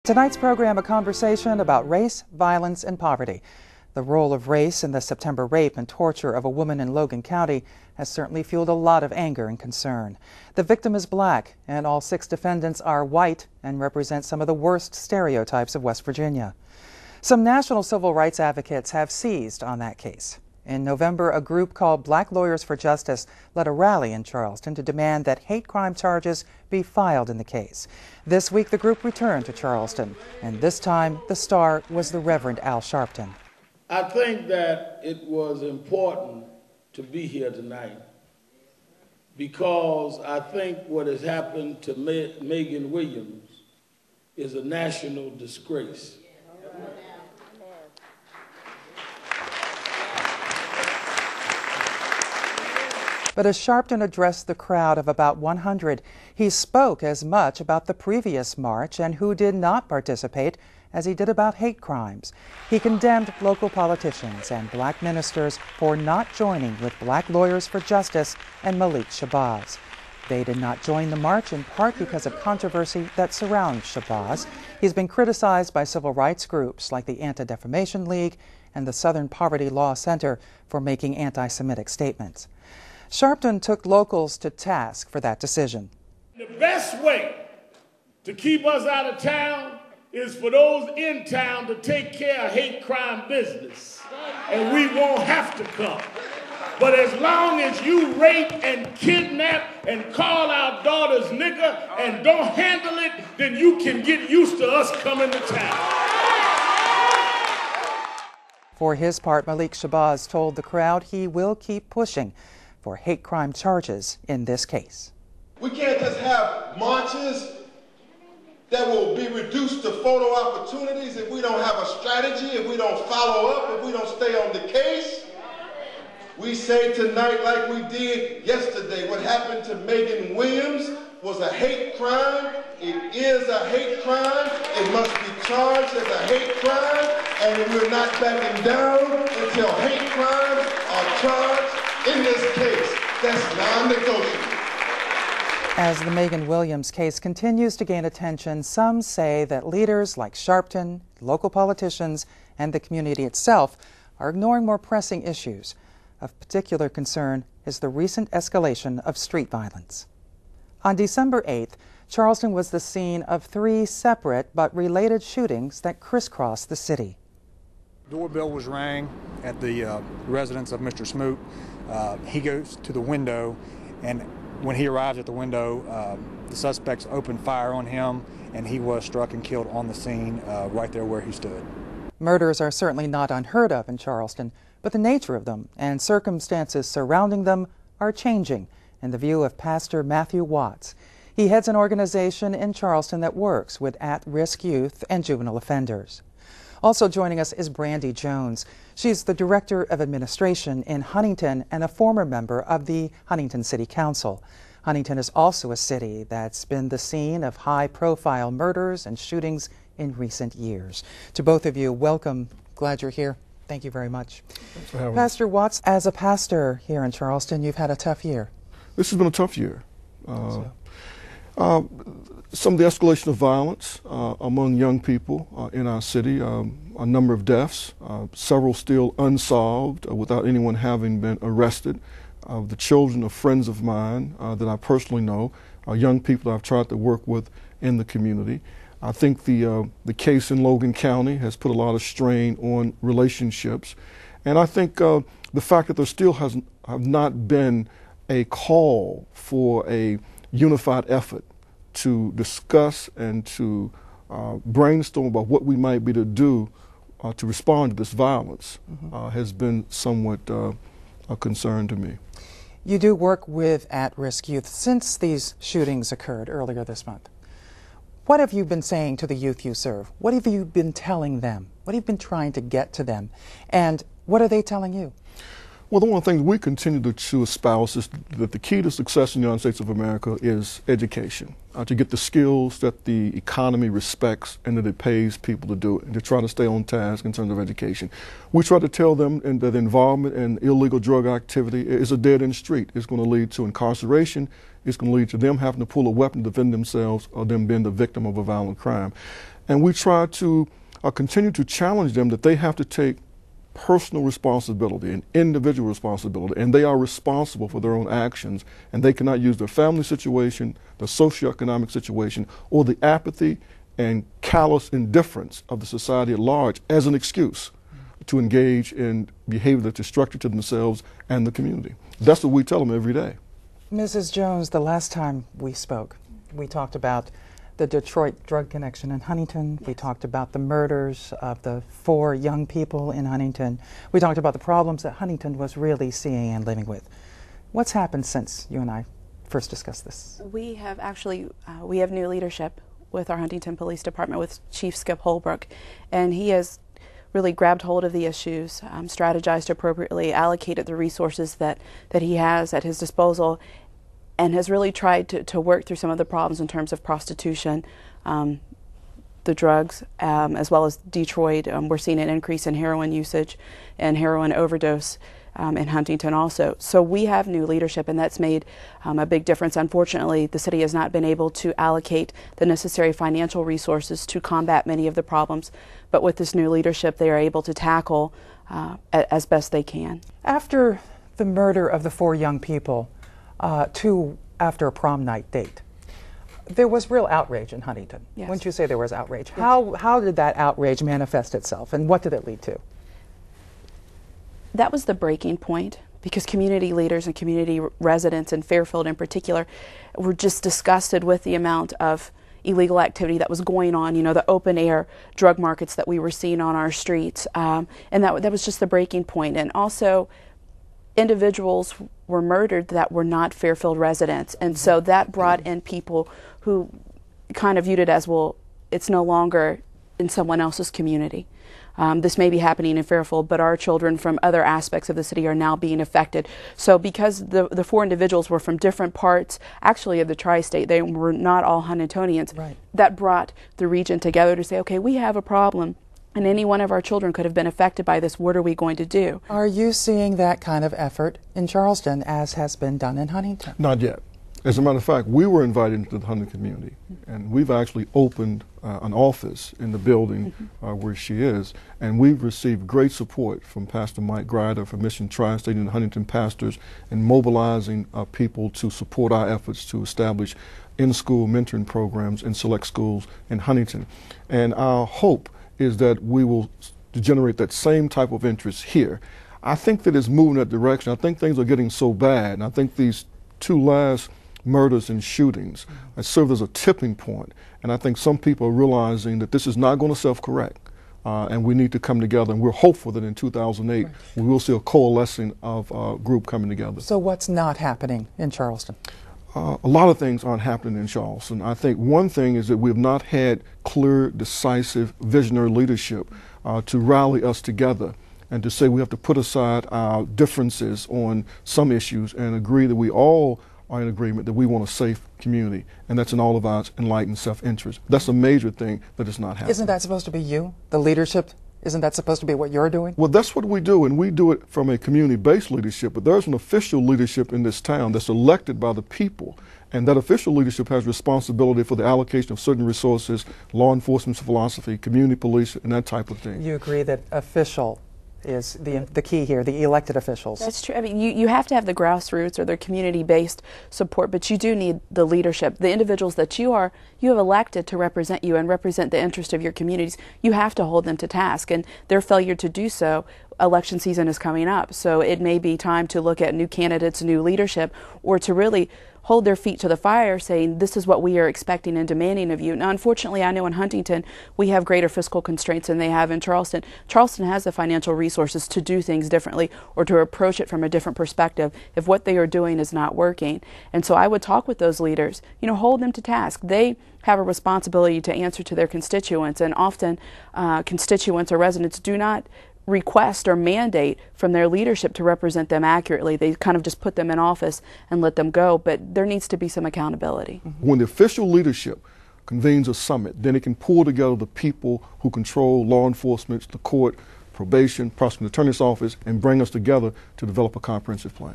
Tonight's program, a conversation about race, violence, and poverty. The role of race in the September rape and torture of a woman in Logan County has certainly fueled a lot of anger and concern. The victim is black, and all 6 defendants are white and represent some of the worst stereotypes of West Virginia. Some national civil rights advocates have seized on that case. In November, a group called Black Lawyers for Justice led a rally in Charleston to demand that hate crime charges be filed in the case. This week, the group returned to Charleston, and this time the star was the Reverend Al Sharpton. I think that it was important to be here tonight because I think what has happened to Megan Williams is a national disgrace. But as Sharpton addressed the crowd of about 100, he spoke as much about the previous march and who did not participate as he did about hate crimes. He condemned local politicians and black ministers for not joining with Black Lawyers for Justice and Malik Shabazz. They did not join the march in part because of controversy that surrounds Shabazz. He's been criticized by civil rights groups like the Anti-Defamation League and the Southern Poverty Law Center for making anti-Semitic statements. Sharpton took locals to task for that decision. The best way to keep us out of town is for those in town to take care of hate crime business, and we won't have to come. But as long as you rape and kidnap and call our daughters nigger and don't handle it, then you can get used to us coming to town. For his part, Malik Shabazz told the crowd he will keep pushing for hate crime charges in this case. We can't just have marches that will be reduced to photo opportunities if we don't have a strategy, if we don't follow up, if we don't stay on the case. We say tonight, like we did yesterday, what happened to Megan Williams was a hate crime. It is a hate crime. It must be charged as a hate crime, and we're not backing down until hate crimes are charged in this case. That's non-negotiable. As the Megan Williams case continues to gain attention, some say that leaders like Sharpton, local politicians, and the community itself are ignoring more pressing issues. Of particular concern is the recent escalation of street violence. On December 8th, Charleston was the scene of 3 separate but related shootings that crisscrossed the city. Doorbell was rang at the residence of Mr. Smoot. He goes to the window, and when he arrives at the window, the suspects opened fire on him, and he was struck and killed on the scene right there where he stood. Murders are certainly not unheard of in Charleston, but the nature of them and circumstances surrounding them are changing, in the view of Pastor Matthew Watts. He heads an organization in Charleston that works with at-risk youth and juvenile offenders. Also joining us is Brandi Jones. She's the Director of Administration in Huntington and a former member of the Huntington City Council. Huntington is also a city that's been the scene of high-profile murders and shootings in recent years. To both of you, welcome. Glad you're here. Thank you very much. Thanks for having Pastor Watts, as a pastor here in Charleston, you've had a tough year. This has been a tough year. Some of the escalation of violence among young people in our city, a number of deaths, several still unsolved without anyone having been arrested. The children of friends of mine that I personally know, young people I've tried to work with in the community. I think the case in Logan County has put a lot of strain on relationships. And I think the fact that there still have not been a call for a unified effort to discuss and to brainstorm about what we might be to do to respond to this violence has been somewhat a concern to me. You do work with at-risk youth since these shootings occurred earlier this month. What have you been saying to the youth you serve? What have you been telling them? What have you been trying to get to them? And what are they telling you? Well, the one thing we continue to espouse is that the key to success in the United States of America is education, to get the skills that the economy respects and that it pays people to do it, and to try to stay on task in terms of education. We try to tell them that involvement in illegal drug activity is a dead-end street. It's going to lead to incarceration. It's going to lead to them having to pull a weapon to defend themselves or them being the victim of a violent crime. And we try to continue to challenge them that they have to take personal responsibility and individual responsibility, and they are responsible for their own actions, and they cannot use their family situation, their socioeconomic situation, or the apathy and callous indifference of the society at large as an excuse to engage in behavior that's destructive to themselves and the community. That's what we tell them every day. Mrs. Jones, the last time we spoke, we talked about the Detroit drug connection in Huntington. Yes. We talked about the murders of the 4 young people in Huntington. We talked about the problems that Huntington was really seeing and living with. What's happened since you and I first discussed this? We have actually, we have new leadership with our Huntington Police Department with Chief Skip Holbrook, and he has really grabbed hold of the issues, strategized appropriately, allocated the resources that he has at his disposal, and has really tried to work through some of the problems in terms of prostitution, the drugs, as well as Detroit. We're seeing an increase in heroin usage and heroin overdose in Huntington also. So we have new leadership, and that's made a big difference. Unfortunately, the city has not been able to allocate the necessary financial resources to combat many of the problems, but with this new leadership, they are able to tackle as best they can. After the murder of the 4 young people, 2 after a prom night date, there was real outrage in Huntington. Yes. Wouldn't you say there was outrage? Yes. How did that outrage manifest itself, and what did it lead to? That was the breaking point, because community leaders and community residents in Fairfield in particular were just disgusted with the amount of illegal activity that was going on, you know, the open air drug markets that we were seeing on our streets, and that was just the breaking point. And also, individuals were murdered that were not Fairfield residents, and so that brought in people who kind of viewed it as, well, it's no longer in someone else's community. This may be happening in Fairfield, but our children from other aspects of the city are now being affected. So because the 4 individuals were from different parts, actually, of the tri-state, they were not all Huntingtonians, right, that brought the region together to say, okay, we have a problem, and any one of our children could have been affected by this. What are we going to do? Are you seeing that kind of effort in Charleston as has been done in Huntington? Not yet. As a matter of fact, we were invited into the Huntington community, and we've actually opened an office in the building where she is, and we've received great support from Pastor Mike Grider, from Mission Tri-State and Huntington pastors, in mobilizing people to support our efforts to establish in-school mentoring programs in select schools in Huntington. And our hope is that we will generate that same type of interest here. I think that it's moving that direction. I think things are getting so bad, and I think these 2 last murders and shootings serve as a tipping point, and I think some people are realizing that this is not going to self-correct, and we need to come together, and we're hopeful that in 2008 we will see a coalescing of a group coming together. So what's not happening in Charleston? A lot of things aren't happening in Charleston. I think one thing is that we have not had clear, decisive, visionary leadership to rally us together and to say we have to put aside our differences on some issues and agree that we all are in agreement that we want a safe community, and that's in all of our enlightened self-interest. That's a major thing that is not happening. Isn't that supposed to be you, the leadership? Isn't that supposed to be what you're doing? Well, that's what we do, and we do it from a community-based leadership, but there's an official leadership in this town that's elected by the people, and that official leadership has responsibility for the allocation of certain resources, law enforcement's philosophy, community police, and that type of thing. You agree that official is the key here, the elected officials. That's true. I mean, you have to have the grassroots or the community-based support, but you do need the leadership, the individuals that you have elected to represent you and represent the interest of your communities. You have to hold them to task, and their failure to do so, election season is coming up, so it may be time to look at new candidates, new leadership, or to really hold their feet to the fire, saying this is what we are expecting and demanding of you. Now, unfortunately, I know in Huntington we have greater fiscal constraints than they have in Charleston. Charleston has the financial resources to do things differently or to approach it from a different perspective if what they are doing is not working. And so I would talk with those leaders, hold them to task. They have a responsibility to answer to their constituents, and often constituents or residents do not request or mandate from their leadership to represent them accurately. They kind of just put them in office and let them go, but there needs to be some accountability. When the official leadership convenes a summit, then it can pull together the people who control law enforcement, the court, probation, prosecuting attorney's office, and bring us together to develop a comprehensive plan.